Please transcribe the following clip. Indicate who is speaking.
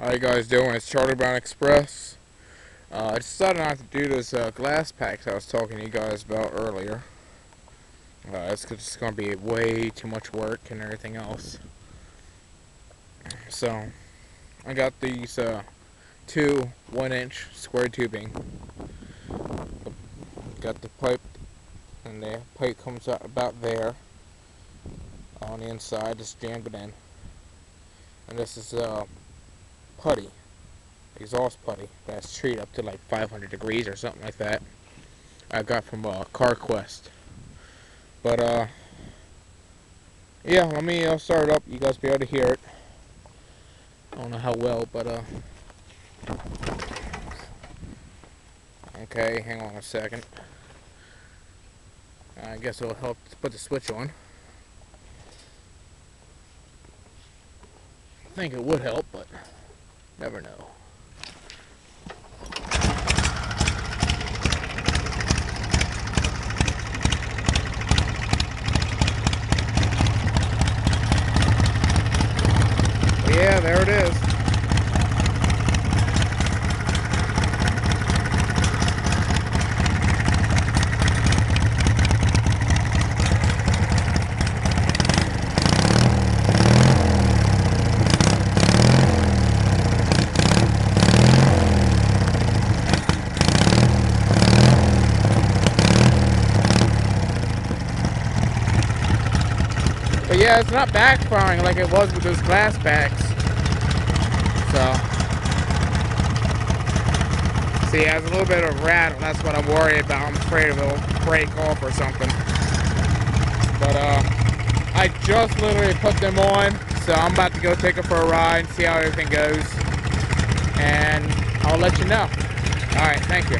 Speaker 1: How you guys doing? It's Charlie Brown Express. I decided not to do this glass packs I was talking to you guys about earlier. It's just going to be way too much work and everything else. So, I got these two 1-inch square tubing. Got the pipe, and the pipe comes out about there on the inside, just jammed it in. And this is putty, exhaust putty that's treated up to like 500 degrees or something like that. I got from CarQuest. But yeah, let me start it up. You guys be able to hear it. I don't know how well, but okay, hang on a second. I guess it'll help to put the switch on. I think it would help, but never know. But yeah, there it is. But yeah, it's not backfiring like it was with those glass packs. So, see, it has a little bit of rattle. That's what I'm worried about. I'm afraid it'll break off or something. But I just literally put them on, so I'm about to go take it for a ride and see how everything goes. And I'll let you know. All right, thank you.